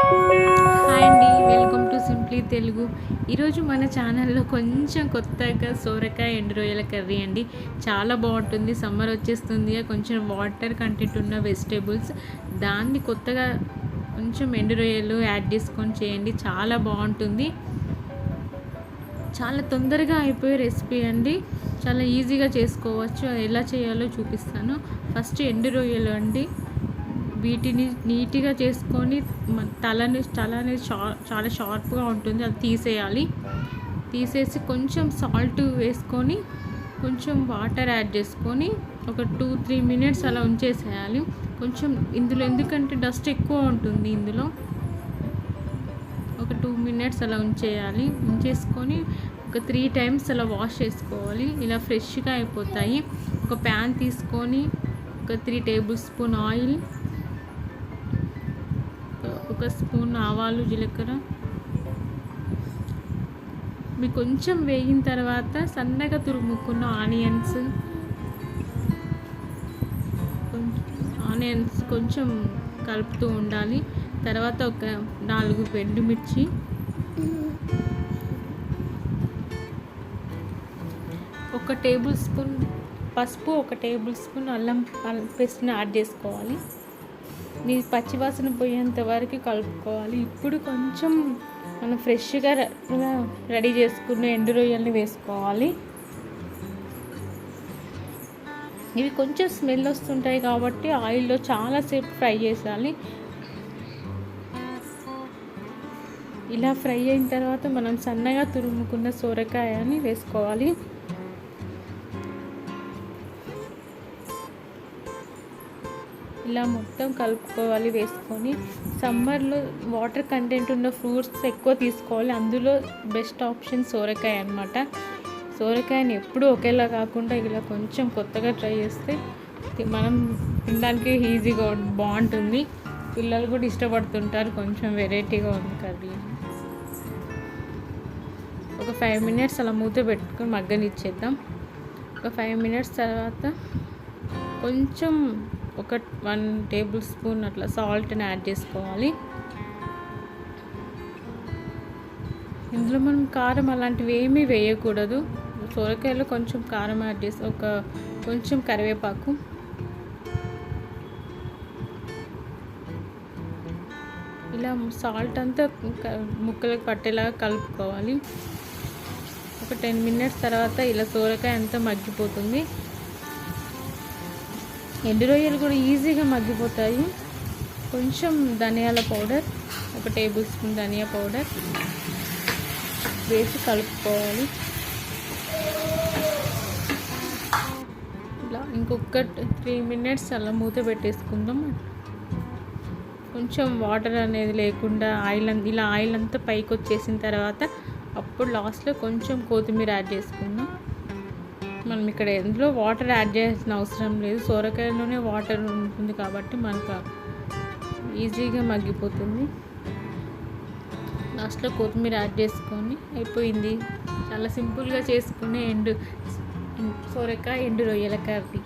Hi అండి, welcome to simply Telugu. ఈరోజు మన ఛానల్లో కొంచెం కొత్తగా సోరకాయ ఎండు రొయ్యల కర్రీ అండి. చాలా బాగుంటుంది. సమ్మర్ వచ్చేస్తుంది, కొంచెం వాటర్ కంటెంట్ ఉన్న వెజిటేబుల్స్ దాన్ని కొత్తగా కొంచెం ఎండు రొయ్యలు యాడ్ చేసుకొని చేయండి, చాలా బాగుంటుంది. చాలా తొందరగా అయిపోయే రెసిపీ అండి, చాలా ఈజీగా చేసుకోవచ్చు. అది ఎలా చేయాలో చూపిస్తాను. ఫస్ట్ ఎండు రొయ్యలు అండి, వీటిని నీట్గా చేసుకొని తలని చాలా షార్ప్గా ఉంటుంది, అది తీసేయాలి. తీసేసి కొంచెం సాల్ట్ వేసుకొని కొంచెం వాటర్ యాడ్ చేసుకొని ఒక 2-3 మినిట్స్ అలా ఉంచేసేయాలి. కొంచెం ఇందులో ఎందుకంటే డస్ట్ ఎక్కువ ఉంటుంది, ఇందులో ఒక 2 మినిట్స్ అలా ఉంచేసుకొని ఒక 3 టైమ్స్ అలా వాష్ చేసుకోవాలి. ఇలా ఫ్రెష్గా అయిపోతాయి. ఒక ప్యాన్ తీసుకొని ఒక 3 టేబుల్ స్పూన్ ఆయిల్, ఒక స్పూన్ ఆవాలు, జీలకర్ర మీకు కొంచెం వేగిన తర్వాత సన్నగా తురుముకున్న ఆనియన్స్ కొంచెం కలుపుతూ ఉండాలి. తర్వాత ఒక 4 ఎండుమిర్చి, ఒక టేబుల్ స్పూన్ పసుపు, ఒక టేబుల్ స్పూన్ అల్లం పేస్ట్ని యాడ్ చేసుకోవాలి. మీ పచ్చివాసన పోయేంత వరకు కలుపుకోవాలి. ఇప్పుడు కొంచెం మనం ఫ్రెష్గా రెడీ చేసుకున్న ఎండు రొయ్యల్ని వేసుకోవాలి. ఇవి కొంచెం స్మెల్ వస్తుంటాయి కాబట్టి ఆయిల్లో చాలాసేపు ఫ్రై చేయాలి. ఇలా ఫ్రై అయిన తర్వాత మనం సన్నగా తురుముకున్న సోరకాయని వేసుకోవాలి. ఇలా మొత్తం కలుపుకోవాలి. వేసుకొని సమ్మర్లో వాటర్ కంటెంట్ ఉన్న ఫ్రూట్స్ ఎక్కువ తీసుకోవాలి. అందులో బెస్ట్ ఆప్షన్ సోరకాయ అన్నమాట. సోరకాయని ఎప్పుడూ ఒకేలా కాకుండా ఇలా కొంచెం కొత్తగా ట్రై చేస్తే మనం తినడానికి ఈజీగా బాగుంటుంది. పిల్లలు కూడా ఇష్టపడుతుంటారు, కొంచెం వెరైటీగా ఉంది కర్రీ. ఒక 5 మినిట్స్ అలా మూత పెట్టుకొని మగ్గనిచ్చేద్దాం. ఒక 5 మినిట్స్ తర్వాత కొంచెం ఒక 1 టేబుల్ స్పూన్ అట్లా సాల్ట్ని యాడ్ చేసుకోవాలి. ఇందులో మనం కారం అలాంటివి ఏమీ వేయకూడదు. సొరకాయలో కొంచెం కారం యాడ్ చేసి కొంచెం కరివేపాకు, ఇలా సాల్ట్ అంతా ముక్కలకు పట్టేలాగా కలుపుకోవాలి. ఒక 10 మినిట్స్ తర్వాత ఇలా సొరకాయ అంతా మగ్గిపోతుంది. ఎండు రొయ్యలు కూడా ఈజీగా మగ్గిపోతాయి. కొంచెం ధనియాల పౌడర్, ఒక టేబుల్ స్పూన్ ధనియా పౌడర్ వేసి కలుపుకోవాలి. ఇలా ఇంకొక 3 మినిట్స్ అలా మూత పెట్టేసుకుందాం. కొంచెం వాటర్ అనేది లేకుండా ఆయిల్ అంతా పైకి వచ్చేసిన తర్వాత అప్పుడు లాస్ట్లో కొంచెం కొత్తిమీర యాడ్ చేసుకుందాం. మనం ఇక్కడ ఎందులో వాటర్ యాడ్ చేయాల్సిన అవసరం లేదు, సొరకాయలోనే వాటర్ ఉంటుంది కాబట్టి మనకు ఈజీగా మగ్గిపోతుంది. లాస్ట్లో కొత్తిమీర యాడ్ చేసుకొని అయిపోయింది. చాలా సింపుల్గా చేసుకునే సొరకాయ ఎండు రొయ్యల కర్రీ.